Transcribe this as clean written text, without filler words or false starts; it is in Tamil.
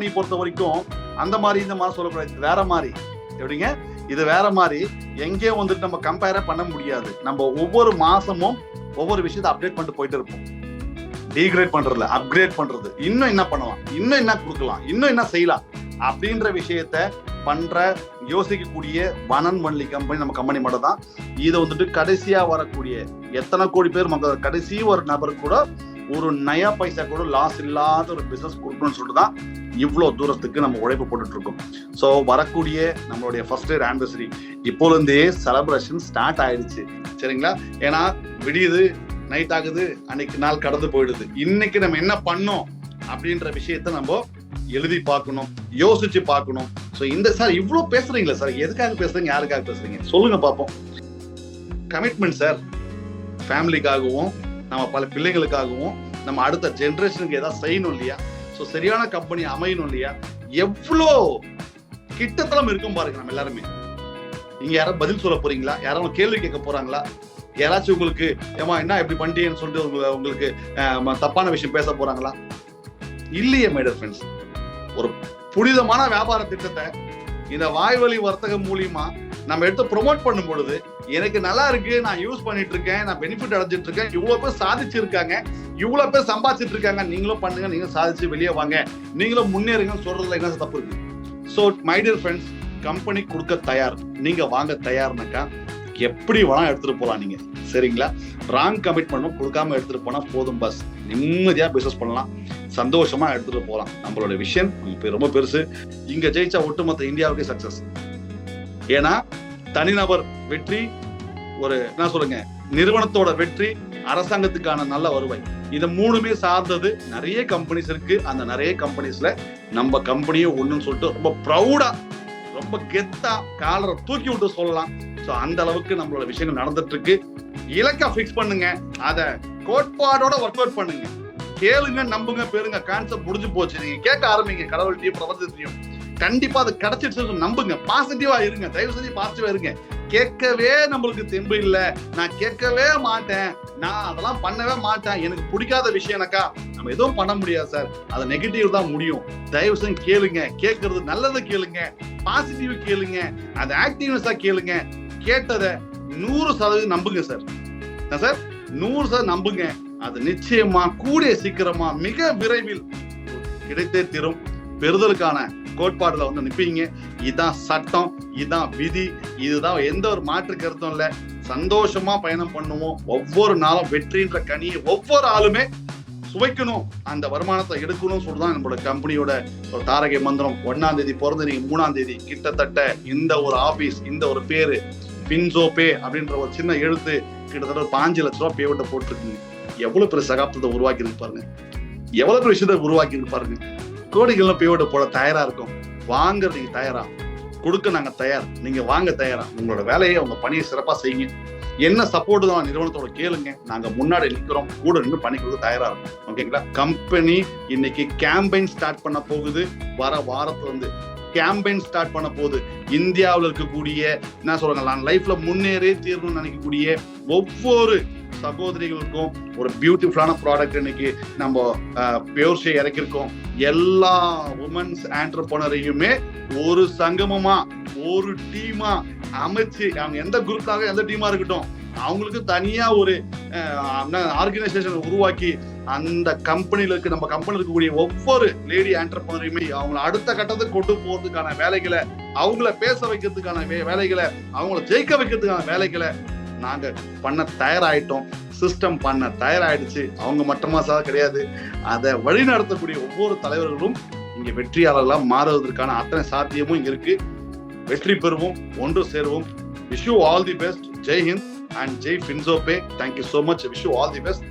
கம்பெனி பொறுத்த வரைக்கும் அந்த மாதிரி இந்த மாதிரி சொல்லக்கூடாது, வேற மாதிரி. எப்படிங்க, இது வேற மாதிரி. எங்கேயும் வந்துட்டு நம்ம கம்பேரே பண்ண முடியாது. நம்ம ஒவ்வொரு மாசமும் ஒவ்வொரு விஷயத்தை அப்டேட் பண்ணிட்டு போயிட்டு இருப்போம். டீக்ரேட் பண்றதுல அப்கிரேட் பண்றது, இன்னும் என்ன பண்ணலாம், இன்னும் என்ன கொடுக்கலாம், இன்னும் என்ன செய்யலாம் அப்படின்ற விஷயத்த பண்ற யோசிக்கக்கூடிய வனன் மல்லி கம்பெனி நம்ம கம்பெனி மட்டும் தான். இதை வந்துட்டு கடைசியா வரக்கூடிய எத்தனை கோடி பேர் மக்கள் கடைசி ஒரு நபர் கூட ஒரு நயா பைசா கூட லாஸ் இல்லாத ஒரு பிசினஸ் கொடுக்கணும்னு சொல்லிட்டு தான் இவ்வளவு தூரத்துக்கு நம்ம உழைப்பு போட்டுட்டு இருக்கோம். ஸோ வரக்கூடிய நம்மளுடைய ஃபர்ஸ்ட் இயர் ஆனிவர்சரி இப்போல இருந்தே செலிப்ரேஷன் ஸ்டார்ட் ஆயிடுச்சு, சரிங்களா? ஏன்னா விடியுது, நைட் ஆகுது, அன்னைக்கு நாள் கடந்து போயிடுது. இன்னைக்கு நம்ம என்ன பண்ணோம் அப்படின்ற விஷயத்த நம்ம எழுதி பார்க்கணும், யோசிச்சு பார்க்கணும். ஸோ இந்த சார் இவ்வளவு பேசுறீங்களா சார், எதுக்காக பேசுறீங்க, யாருக்காக பேசுறீங்க சொல்லுங்க பார்ப்போம். கமிட்மெண்ட் சார், ஃபேமிலிக்காகவும் நம்ம பல பிள்ளைங்களுக்காகவும் நம்ம அடுத்த ஜெனரேஷனுக்கு ஏதாவது செய்யணும் இல்லையா? ஸோ சரியான கம்பெனி அமையணும் இல்லையா? எவ்வளோ கிட்டத்தலம் இருக்கும் பாருங்க. நம்ம எல்லாருமே இங்க யாரும் பதில் சொல்ல போறீங்களா? யாரும் கேள்வி கேட்க போறாங்களா? யாராச்சும் உங்களுக்கு ஏமா என்ன இப்படி பண்ணிட்டேன்னு சொல்லிட்டு உங்களுக்கு தப்பான விஷயம் பேச போறாங்களா? இல்லையே மை டியர் ஃப்ரெண்ட்ஸ். ஒரு புனிதமான வியாபார திட்டத்தை இந்த வாய்வழி வர்த்தகம் மூலியமா நம்ம எடுத்து ப்ரொமோட் பண்ணும் பொழுது எனக்கு நல்லா இருக்கு, நான் யூஸ் பண்ணிட்டு இருக்கேன், நான் பெனிஃபிட் அடைஞ்சிட்டு இருக்கேன், இவ்வளவு பேர் சாதிச்சிருக்காங்க, இவ்வளவு பேர் சம்பாதிச்சிட்டு இருக்காங்க, நீங்களும் பண்ணுங்க, நீங்க சாதிச்சு வெளியே வாங்க, நீங்களும் முன்னேறுங்கன்னு சொல்றதுல என்ன தப்பு இருக்கு? So my dear friends, company கொடுக்க தயார், நீங்க வாங்க தயார்னாக்கா எப்படி வேணா எடுத்துட்டு போலாம் நீங்க, சரிங்களா? ராங் கமிட்மெண்ட்டும் கொடுக்காம எடுத்துட்டு போனா போதும், பஸ் நிம்மதியா பிசினஸ் பண்ணலாம், சந்தோஷமா எடுத்துட்டு போகலாம். நம்மளோட விஷயம் ரொம்ப பெருசு. இங்க ஜெயிச்சா ஒட்டுமொத்த இந்தியாவுக்கே சக்சஸ். ஏன்னா தனிநபர் வெற்றி, ஒரு என்ன சொல்லுங்க, நிறுவனத்தோட வெற்றி, அரசாங்கத்துக்கான நல்ல வருவாய், இது மூணுமே சார்ந்தது நிறைய கம்பெனிஸ் இருக்கு. அந்த நிறைய கம்பெனிஸ்ல நம்ம கம்பெனியும் ஒண்ணுன்னு சொல்லிட்டு ரொம்ப ப்ரௌடா, ரொம்ப கெத்தா காலரை தூக்கி விட்டு சொல்லலாம். சோ அந்த அளவுக்கு நம்மளோட விஷயங்கள் நடந்துட்டு இருக்கு. இலக்கா பிக்ஸ் பண்ணுங்க, அத கோட்பாடோட ஒர்க் அவுட் பண்ணுங்க, கேளுங்க, நம்புங்க, பெருங்க. கான்செப்ட் முடிஞ்சு போச்சு. நீங்க கேட்க ஆரம்பிங்க, கடவுள்கிட்டயும் பிரபஞ்சத்தையும். கண்டிப்பா அது கிடைச்சிட்டு நம்புங்க, பாசிட்டிவா இருங்க, தயவு செஞ்சு பாசிட்டிவா இருங்க. கேட்கவே நம்மளுக்கு தெம்பு இல்ல, நான் கேட்கவே மாட்டேன், நான் அதெல்லாம் பண்ணவே மாட்டேன், எனக்கு பிடிக்காத விஷயம்னாக்கா நம்ம எதுவும் பண்ண முடியாது சார். அது நெகட்டிவ் தான் முடியும். தயவு செஞ்சு கேளுங்க, கேட்கறது நல்லது கேளுங்க, பாசிட்டிவ் கேளுங்க, அது ஆக்டிவ்னஸா கேளுங்க. கேட்டதை 100% நம்புங்க சார். சார் 100% நம்புங்க, அது நிச்சயமா கூடிய சீக்கிரமா மிக விரைவில் கிடைத்தே தீரும். பெறுதலுக்கான கோட்பாடுல வந்து நிப்பீங்க. இதுதான் சட்டம், இதுதான் விதி, இதுதான் எந்த ஒரு மாற்று கருத்தும் இல்ல. சந்தோஷமா பயணம் பண்ணுவோம். ஒவ்வொரு நாளும் வெற்றின்ற கனியை ஒவ்வொரு ஆளுமே சுவைக்கணும், அந்த வருமானத்தை எடுக்கணும்னு சொல்லிதான் நம்மளோட கம்பெனியோட ஒரு தாரகை மந்திரம். 1ஆம் தேதி பிறந்து நீங்க 3ஆம் தேதி கிட்டத்தட்ட இந்த ஒரு ஆபீஸ், இந்த ஒரு பேரு பின்சோபே அப்படின்ற ஒரு சின்ன எழுத்து கிட்டத்தட்ட 5 லட்சம் ரூபாய் பேவட்ட போட்டிருக்கீங்க. எவ்வளவு பெரிய சகாப்தத்தை உருவாக்கி இருக்கு பாருங்க, எவ்வளவு பெரிய விஷயத்தை உருவாக்கி இருக்கு பாருங்க. கோடிகள்லாம் பேவட்ட போட தயாரா இருக்கும். வாங்க, நீங்க தயாரா, கொடுக்க நாங்க தயார், நீங்க வாங்க தயாரா. உங்களோட வேலையை, உங்க பணியை சிறப்பா செய்யுங்க. என்ன சப்போர்ட் தான் நிறுவனத்தோட கேளுங்க, நாங்க முன்னாடி நிற்கிறோம், கூட நின்று பண்ணி கொடுக்க தயாரா இருக்கும். ஓகேங்களா? கம்பெனி இன்னைக்கு கேம்பெயின் ஸ்டார்ட் பண்ண போகுது. வர வாரத்துல இருந்து கேம்பெயின் ஸ்டார்ட் பண்ண போகுது. இந்தியாவில் இருக்கக்கூடிய என்ன சொல்றாங்க, லைஃப்ல முன்னேறே தீரணும்னு நினைக்கக்கூடிய ஒவ்வொரு சகோதரிகளுக்கும் ஒரு பியூட்டிஃபுல்லான ப்ராடக்ட் இன்னைக்கு நம்ம பியூர்ஷே இறக்கிருக்கோம். எல்லா உமன்ஸ் ஆண்டர்பிரனரையுமே ஒரு சங்கமமா, ஒரு டீமா அமைச்சு, அவங்க எந்த குரூப்காக எந்த டீமா இருக்கட்டும், அவங்களுக்கு தனியா ஒரு ஆர்கனைசேஷன் உருவாக்கி அந்த கம்பெனில இருக்கு, நம்ம கம்பெனில இருக்கக்கூடிய ஒவ்வொரு லேடி ஆண்டர்பிரனரையுமே அவங்கள அடுத்த கட்டத்துக்கு கொண்டு போறதுக்கான வேலைகளை, அவங்கள பேச வைக்கிறதுக்கான வேலைகளை, அவங்கள ஜெயிக்க வைக்கிறதுக்கான வேலைகளை நாங்க பண்ண தயாராயிட்டோம். சிஸ்டம் பண்ண தயாராயிடுச்சு. அவங்க மட்டுமா சார் கிடையாது, அதை வழி நடத்தக்கூடிய ஒவ்வொரு தலைவர்களும் இங்க வெற்றியாளர்களா மாறுவதற்கான அத்தனை சாத்தியமும் இங்க இருக்கு. வெற்றி பெறுவோம், ஒன்று சேருவோம். Wish you all the best. Jai Hind and Jai Finzope. Thank you so much. I wish you all the best.